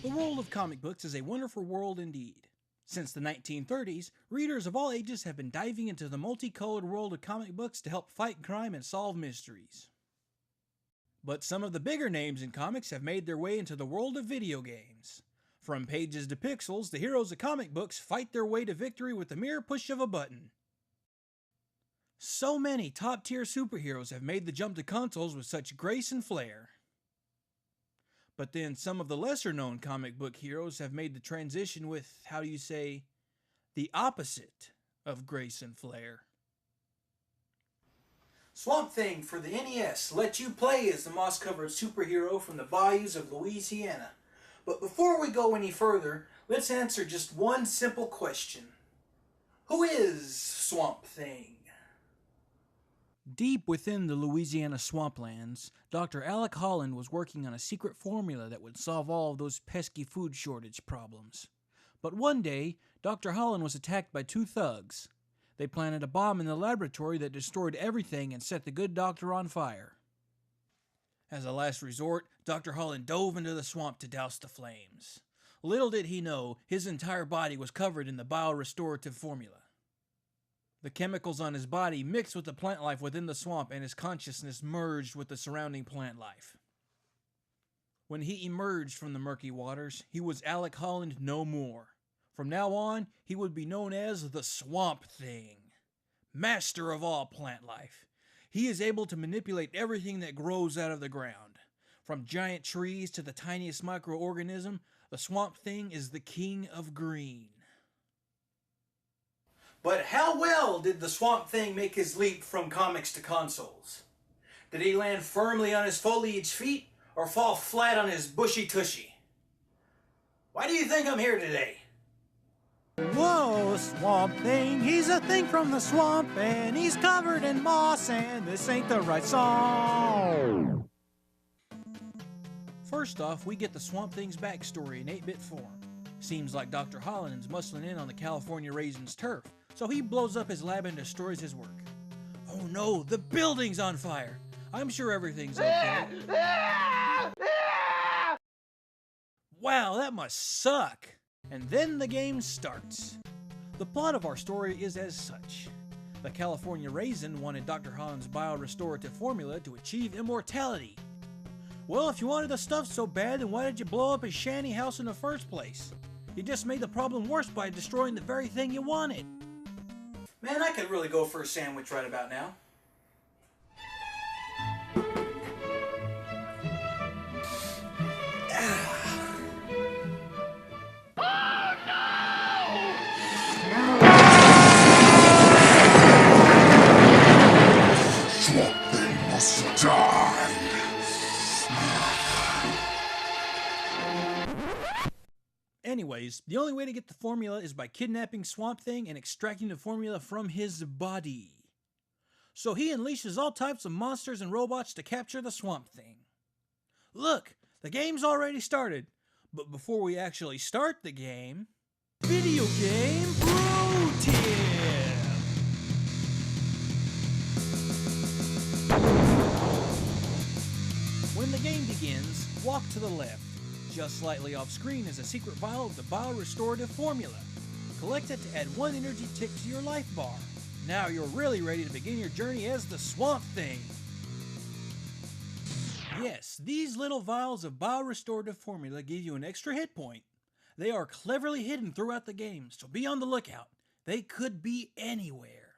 The world of comic books is a wonderful world indeed. Since the 1930s, readers of all ages have been diving into the multicolored world of comic books to help fight crime and solve mysteries. But some of the bigger names in comics have made their way into the world of video games. From pages to pixels, the heroes of comic books fight their way to victory with the mere push of a button. So many top-tier superheroes have made the jump to consoles with such grace and flair. But then some of the lesser-known comic book heroes have made the transition with, how do you say, the opposite of grace and flair. Swamp Thing for the NES lets you play as the moss-covered superhero from the bayous of Louisiana. But before we go any further, let's answer just one simple question. Who is Swamp Thing? Deep within the Louisiana swamplands, Dr. Alec Holland was working on a secret formula that would solve all of those pesky food shortage problems. But one day, Dr. Holland was attacked by two thugs. They planted a bomb in the laboratory that destroyed everything and set the good doctor on fire. As a last resort, Dr. Holland dove into the swamp to douse the flames. Little did he know, his entire body was covered in the biorestorative formula. The chemicals on his body mixed with the plant life within the swamp, and his consciousness merged with the surrounding plant life. When he emerged from the murky waters, he was Alec Holland no more. From now on, he would be known as the Swamp Thing, master of all plant life. He is able to manipulate everything that grows out of the ground. From giant trees to the tiniest microorganism, the Swamp Thing is the king of green. But how well did the Swamp Thing make his leap from comics to consoles? Did he land firmly on his foliage feet or fall flat on his bushy tushy? Why do you think I'm here today? Whoa, Swamp Thing, he's a thing from the swamp, and he's covered in moss, and this ain't the right song. First off, we get the Swamp Thing's backstory in 8-bit form. Seems like Dr. Holland is muscling in on the California Raisin's turf, so he blows up his lab and destroys his work. Oh no, the building's on fire! I'm sure everything's okay. Wow, that must suck! And then the game starts. The plot of our story is as such. The California Raisin wanted Dr. Holland's biorestorative formula to achieve immortality. Well, if you wanted the stuff so bad, then why did you blow up his shanty house in the first place? You just made the problem worse by destroying the very thing you wanted. Man, I could really go for a sandwich right about now. Swamp Thing must die. Anyways, the only way to get the formula is by kidnapping Swamp Thing and extracting the formula from his body. So he unleashes all types of monsters and robots to capture the Swamp Thing. Look, the game's already started. But before we actually start the game, video game pro tip! When the game begins, walk to the left. Just slightly off screen is a secret vial of the biorestorative formula. Collect it to add 1 energy tick to your life bar. Now you're really ready to begin your journey as the Swamp Thing. Yes, these little vials of biorestorative formula give you an extra hit point. They are cleverly hidden throughout the game, so be on the lookout. They could be anywhere.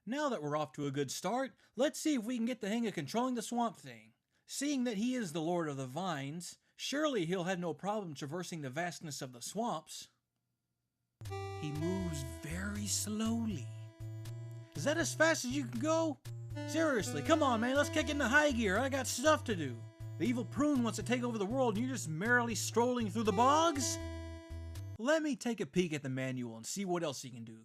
Now that we're off to a good start, let's see if we can get the hang of controlling the Swamp Thing. Seeing that he is the Lord of the Vines, surely he'll have no problem traversing the vastness of the swamps. He moves very slowly. Is that as fast as you can go? Seriously, come on man, let's kick into high gear. I got stuff to do. The evil prune wants to take over the world and you're just merrily strolling through the bogs? Let me take a peek at the manual and see what else he can do.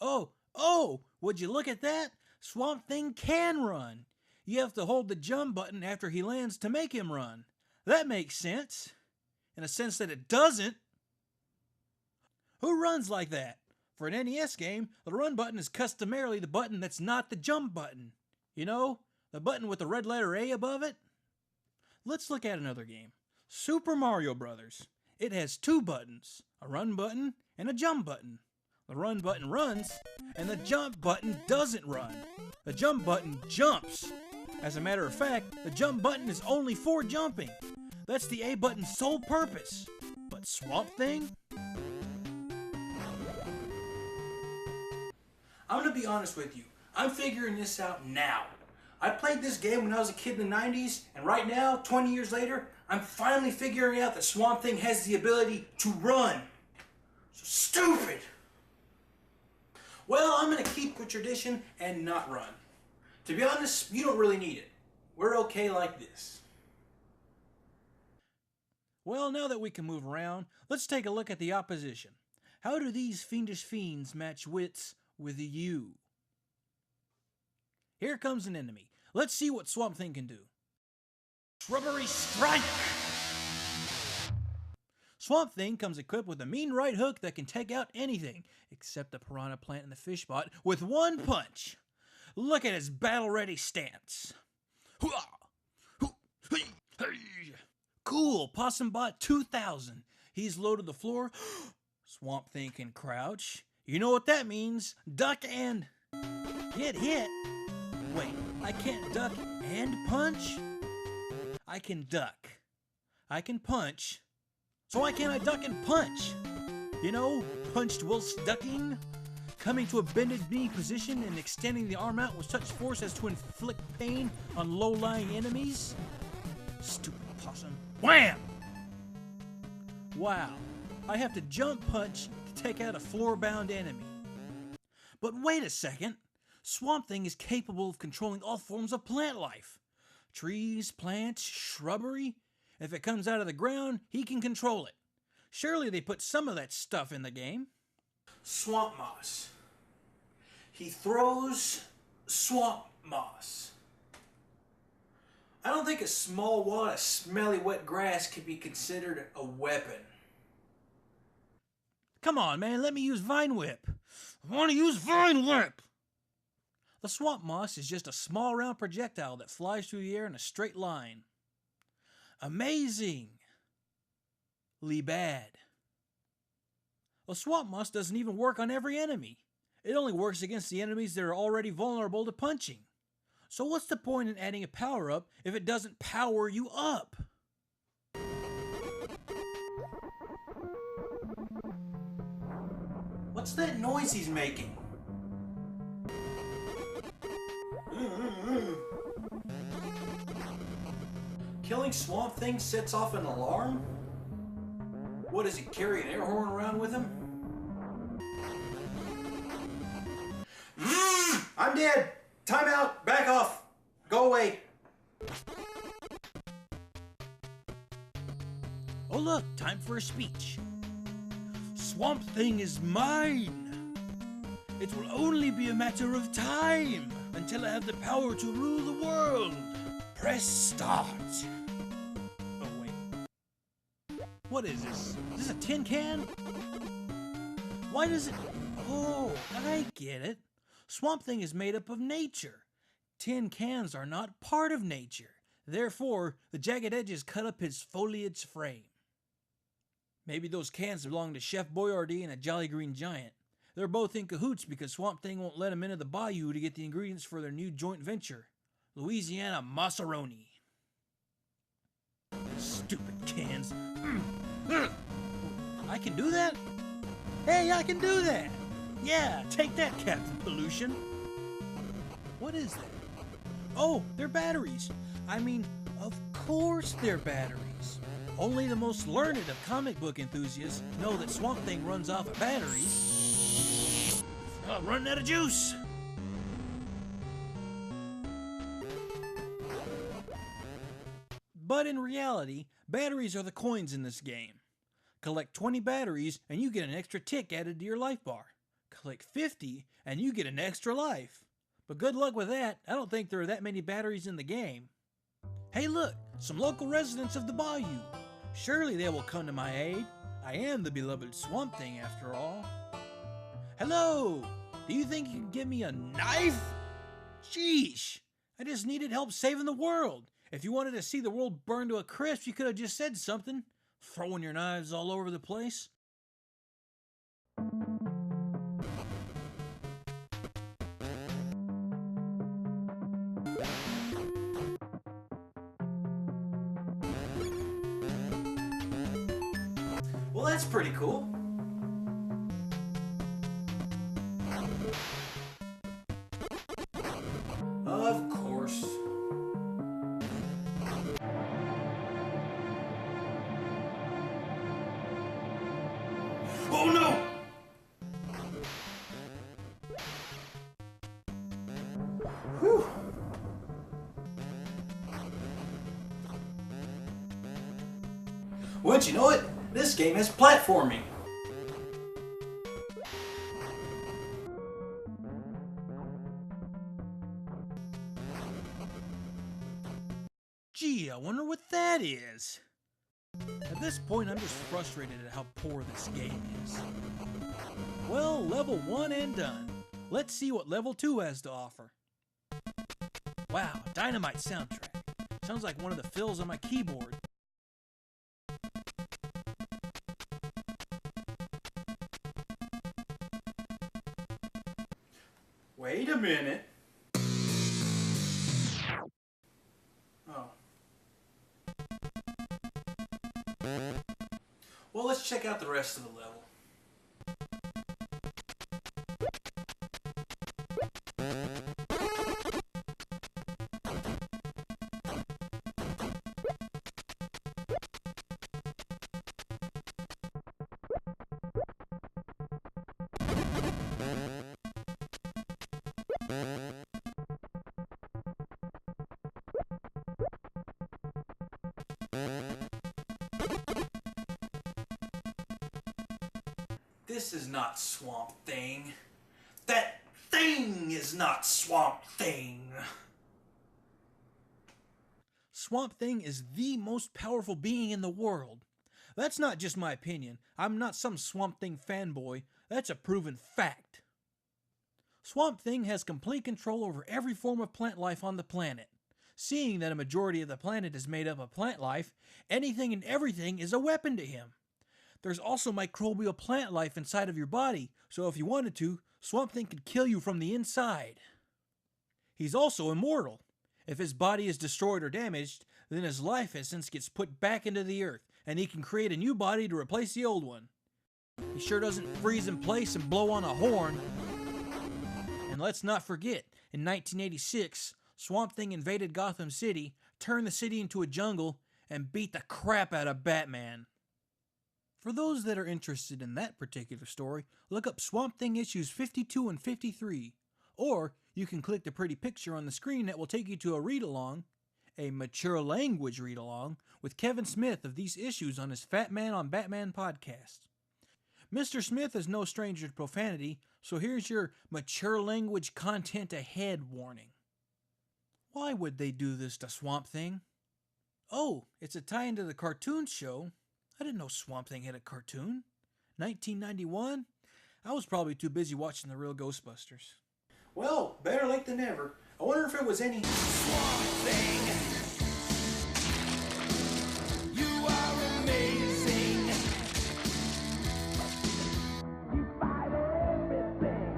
Oh, would you look at that? Swamp Thing can run. You have to hold the jump button after he lands to make him run. That makes sense. In a sense that it doesn't. Who runs like that? For an NES game, the run button is customarily the button that's not the jump button. You know, the button with the red letter A above it? Let's look at another game. Super Mario Brothers. It has two buttons, a run button and a jump button. The run button runs, and the jump button doesn't run. The jump button jumps. As a matter of fact, the jump button is only for jumping. That's the A button's sole purpose. But Swamp Thing? I'm gonna be honest with you. I'm figuring this out now. I played this game when I was a kid in the 90s, and right now, 20 years later, I'm finally figuring out that Swamp Thing has the ability to run. So stupid! Well, I'm gonna keep with tradition and not run. To be honest, you don't really need it. We're okay like this. Well, now that we can move around, let's take a look at the opposition. How do these fiendish fiends match wits with you? Here comes an enemy. Let's see what Swamp Thing can do. Shrubbery Strike! Swamp Thing comes equipped with a mean right hook that can take out anything, except the piranha plant and the fish bot, with one punch. Look at his battle-ready stance. Cool, Possum Bot 2000. He's low to the floor. Swamp Thing can crouch. You know what that means. Duck and get hit. Wait, I can't duck and punch? I can duck. I can punch. So why can't I duck and punch? You know, punched whilst ducking? Coming to a bended knee position and extending the arm out with such force as to inflict pain on low-lying enemies? Stupid possum. Wham! Wow, I have to jump punch to take out a floor-bound enemy. But wait a second. Swamp Thing is capable of controlling all forms of plant life. Trees, plants, shrubbery. If it comes out of the ground, he can control it. Surely they put some of that stuff in the game. Swamp moss. He throws swamp moss. I don't think a small wad of smelly wet grass could be considered a weapon. Come on, man, let me use Vine Whip. I want to use Vine Whip! The swamp moss is just a small round projectile that flies through the air in a straight line. Amazingly bad. The swamp moss doesn't even work on every enemy. It only works against the enemies that are already vulnerable to punching. So what's the point in adding a power-up if it doesn't power you up? What's that noise he's making? Killing Swamp Thing sets off an alarm? What, does he carry an air horn around with him? I'm dead! Time out! Back off! Go away! Oh look, time for a speech. Swamp Thing is mine! It will only be a matter of time until I have the power to rule the world. Press start. Oh wait. What is this? Is this a tin can? Why does it... Oh, I get it. Swamp Thing is made up of nature. Tin cans are not part of nature. Therefore, the jagged edges cut up his foliage frame. Maybe those cans belong to Chef Boyardee and a Jolly Green Giant. They're both in cahoots because Swamp Thing won't let them into the bayou to get the ingredients for their new joint venture, Louisiana Macaroni. Stupid cans. I can do that? Hey, I can do that! Yeah, take that, Captain Pollution. What is that? Oh, they're batteries. I mean, of course they're batteries. Only the most learned of comic book enthusiasts know that Swamp Thing runs off of batteries. Oh, running out of juice! But in reality, batteries are the coins in this game. Collect 20 batteries and you get an extra tick added to your life bar. Collect 50 and you get an extra life. But good luck with that. I don't think there are that many batteries in the game. Hey look, some local residents of the bayou. Surely they will come to my aid. I am the beloved Swamp Thing after all. Hello! Do you think you can give me a knife? Sheesh! I just needed help saving the world. If you wanted to see the world burn to a crisp, you could have just said something, throwing your knives all over the place. Well, that's pretty cool. Of course. Oh no! Whew. Wouldn't you know it? This game is platforming. Gee, I wonder what that is. At this point, I'm just frustrated at how poor this game is. Well, level 1 and done. Let's see what level 2 has to offer. Wow, dynamite soundtrack. Sounds like one of the fills on my keyboard. Wait a minute. Oh. Well, let's check out the rest of the level. This is not Swamp Thing. That thing is not Swamp Thing. Swamp Thing is the most powerful being in the world. That's not just my opinion. I'm not some Swamp Thing fanboy. That's a proven fact. Swamp Thing has complete control over every form of plant life on the planet. Seeing that a majority of the planet is made up of plant life, anything and everything is a weapon to him. There's also microbial plant life inside of your body, so if you wanted to, Swamp Thing could kill you from the inside. He's also immortal. If his body is destroyed or damaged, then his life essence gets put back into the earth, and he can create a new body to replace the old one. He sure doesn't freeze in place and blow on a horn. And let's not forget, in 1986, Swamp Thing invaded Gotham City, turned the city into a jungle, and beat the crap out of Batman. For those that are interested in that particular story, look up Swamp Thing issues 52 and 53. Or you can click the pretty picture on the screen that will take you to a read-along, a mature language read-along, with Kevin Smith of these issues on his Fat Man on Batman podcast. Mr. Smith is no stranger to profanity, so here's your mature language content ahead warning. Why would they do this to Swamp Thing? Oh, it's a tie-in to the cartoon show. I didn't know Swamp Thing had a cartoon. 1991? I was probably too busy watching the real Ghostbusters. Well, better late than never. I wonder if it was any Swamp Thing. You are amazing. You fight everything.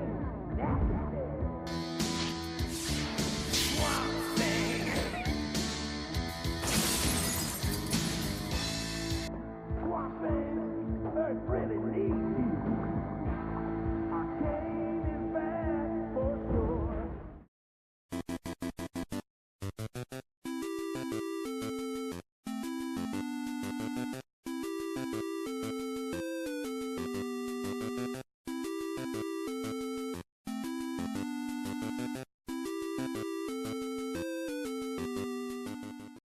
Swamp Thing. Swamp Thing. Earth really needs